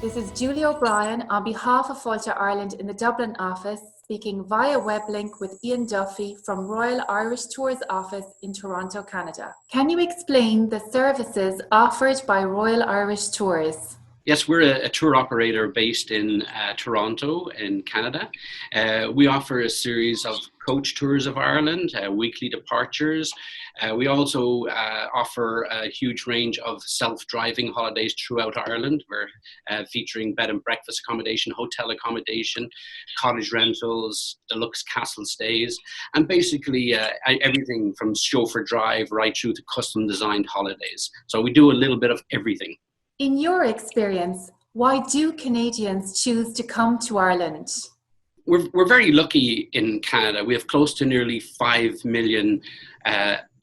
This is Julie O'Brien on behalf of Fáilte Ireland in the Dublin office, speaking via web link with Ian Duffy from Royal Irish Tours office in Toronto, Canada. Can you explain the services offered by Royal Irish Tours? Yes, we're a tour operator based in Toronto in Canada. We offer a series of coach tours of Ireland, weekly departures. We also offer a huge range of self-driving holidays throughout Ireland. We're featuring bed and breakfast accommodation, hotel accommodation, cottage rentals, deluxe castle stays, and basically everything from chauffeur drive right through to custom designed holidays. So we do a little bit of everything. In your experience, why do Canadians choose to come to Ireland? We're very lucky in Canada. We have close to nearly 5 million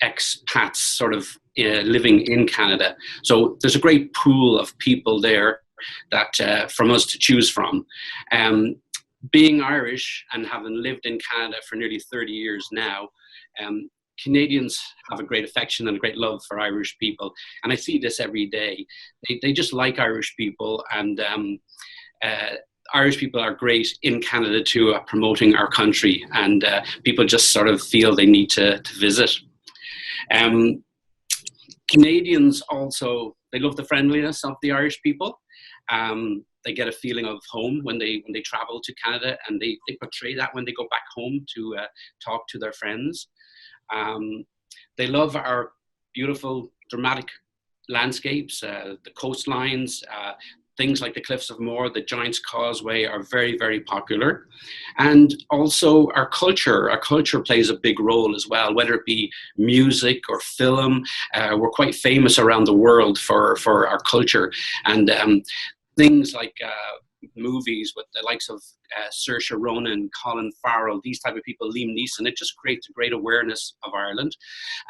expats sort of living in Canada. So there's a great pool of people there that from us to choose from. Being Irish and having lived in Canada for nearly 30 years now, Canadians have a great affection and a great love for Irish people. And I see this every day. They just like Irish people, and Irish people are great in Canada too at promoting our country, and people just sort of feel they need to visit. Canadians also, they love the friendliness of the Irish people. They get a feeling of home when they travel to Canada, and they portray that when they go back home to talk to their friends. They love our beautiful, dramatic landscapes, the coastlines, things like the Cliffs of Moher, the Giant's Causeway are very, very popular. And also our culture plays a big role as well, whether it be music or film. We're quite famous around the world for our culture. And things like movies with the likes of Saoirse Ronan, Colin Farrell, these type of people, Liam Neeson, it just creates a great awareness of Ireland.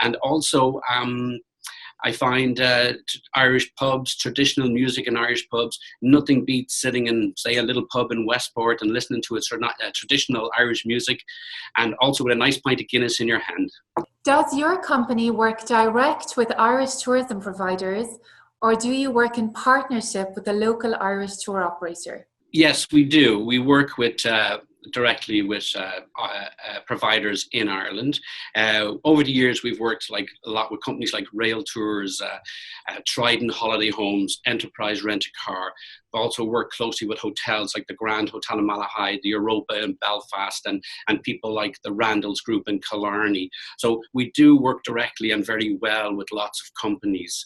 And also I find Irish pubs, traditional music in Irish pubs, nothing beats sitting in, say, a little pub in Westport and listening to traditional Irish music, and also with a nice pint of Guinness in your hand. Does your company work direct with Irish tourism providers, or do you work in partnership with a local Irish tour operator? Yes, we do. We work directly with providers in Ireland. Over the years, we've worked a lot with companies like Rail Tours, Trident Holiday Homes, Enterprise Rent-A-Car. We've also worked closely with hotels like the Grand Hotel in Malahide, the Europa in Belfast, and people like the Randalls Group in Killarney. So we do work directly and very well with lots of companies.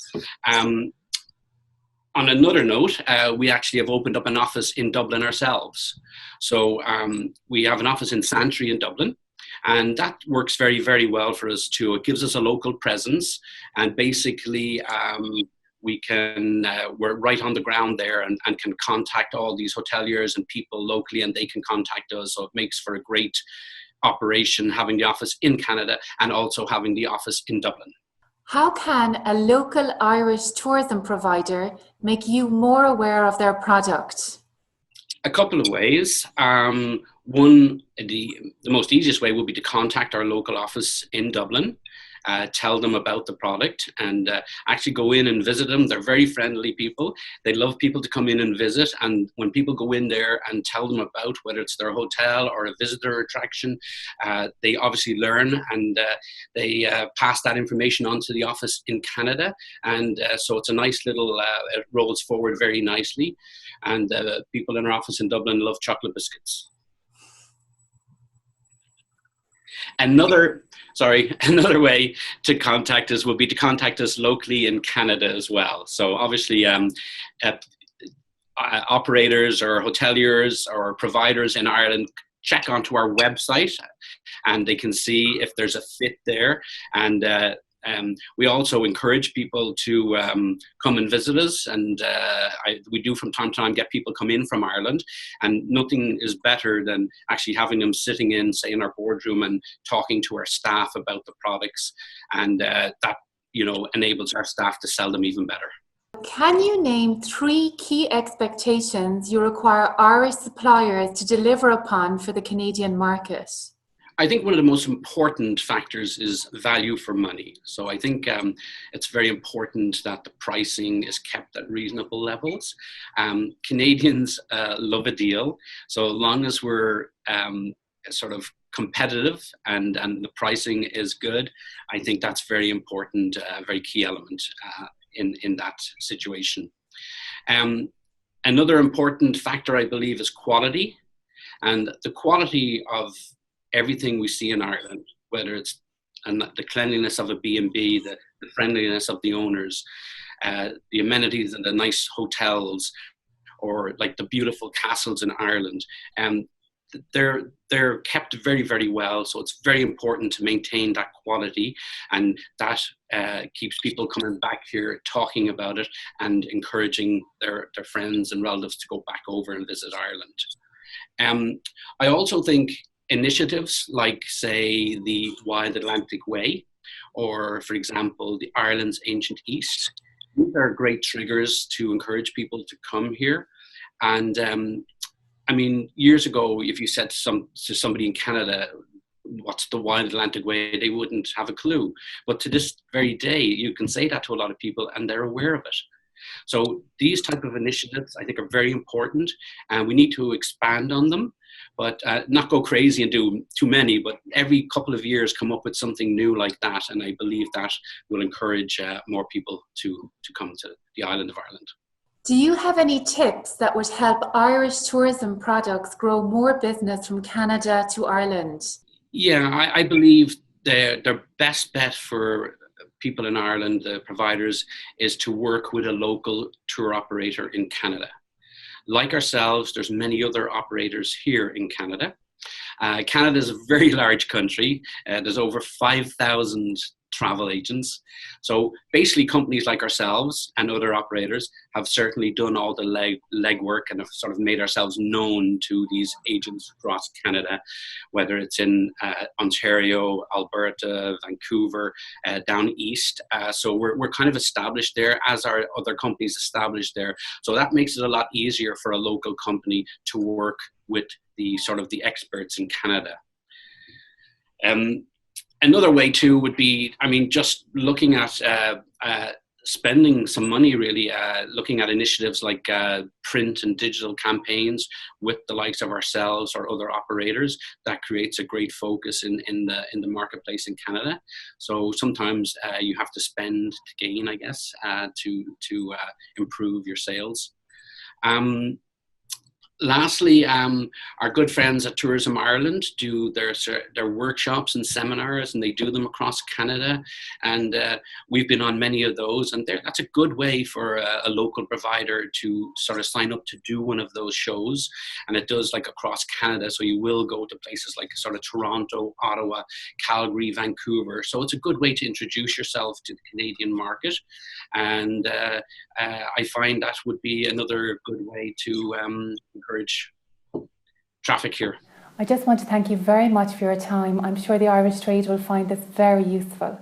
On another note, we actually have opened up an office in Dublin ourselves. So we have an office in Santry in Dublin, and that works very, very well for us too. It gives us a local presence, and basically we're right on the ground there and can contact all these hoteliers and people locally, and they can contact us. So it makes for a great operation having the office in Canada and also having the office in Dublin. How can a local Irish tourism provider make you more aware of their product? A couple of ways. One, the most easiest way would be to contact our local office in Dublin, tell them about the product, and actually go in and visit them. They're very friendly people. They love people to come in and visit, and when people go in there and tell them about whether it's their hotel or a visitor attraction, they obviously learn, and they pass that information on to the office in Canada, and so it's a nice little, it rolls forward very nicely, and people in our office in Dublin love chocolate biscuits. Another way to contact us would be to contact us locally in Canada as well. So obviously operators or hoteliers or providers in Ireland check onto our website and they can see if there's a fit there. And we also encourage people to come and visit us, and we do from time to time get people come in from Ireland, and nothing is better than actually having them sitting in, say, in our boardroom and talking to our staff about the products, and that enables our staff to sell them even better. Can you name 3 key expectations you require Irish suppliers to deliver upon for the Canadian market? I think one of the most important factors is value for money. So I think it's very important that the pricing is kept at reasonable levels. Canadians love a deal. So long as we're sort of competitive and the pricing is good, I think that's very important, very key element in that situation. Another important factor, I believe, is quality. And the quality of everything we see in Ireland, whether it's the cleanliness of a B&B, the friendliness of the owners, the amenities and the nice hotels, or like the beautiful castles in Ireland, they're kept very, very well. So it's very important to maintain that quality, and that keeps people coming back here, talking about it, and encouraging their friends and relatives to go back over and visit Ireland. I also think initiatives like, say, the Wild Atlantic Way, or, for example, the Ireland's Ancient East, these are great triggers to encourage people to come here. And I mean, years ago, if you said to somebody in Canada, what's the Wild Atlantic Way, they wouldn't have a clue. But to this very day, you can say that to a lot of people and they're aware of it. So these type of initiatives, I think, are very important, and we need to expand on them, but not go crazy and do too many, but every couple of years come up with something new like that. And I believe that will encourage more people to come to the island of Ireland. Do you have any tips that would help Irish tourism products grow more business from Canada to Ireland? Yeah, I believe their best bet for people in Ireland, the providers, is to work with a local tour operator in Canada. Like ourselves, there's many other operators here in Canada. Canada is a very large country. There's over 5,000 travel agents. So basically companies like ourselves and other operators have certainly done all the legwork and have sort of made ourselves known to these agents across Canada, whether it's in Ontario, Alberta, Vancouver, down east. So we're kind of established there, as are other companies established there. So that makes it a lot easier for a local company to work with the sort of the experts in Canada. Another way too would be, I mean, just looking at spending some money, really, looking at initiatives like print and digital campaigns with the likes of ourselves or other operators. That creates a great focus in the marketplace in Canada. So sometimes you have to spend to gain, I guess, to improve your sales. Lastly, our good friends at Tourism Ireland do their workshops and seminars, and they do them across Canada. And we've been on many of those, and that's a good way for a local provider to sort of sign up to do one of those shows. And it does like across Canada, so you will go to places like sort of Toronto, Ottawa, Calgary, Vancouver. So it's a good way to introduce yourself to the Canadian market. And I find that would be another good way to encourage traffic here. I just want to thank you very much for your time. I'm sure the Irish trade will find this very useful.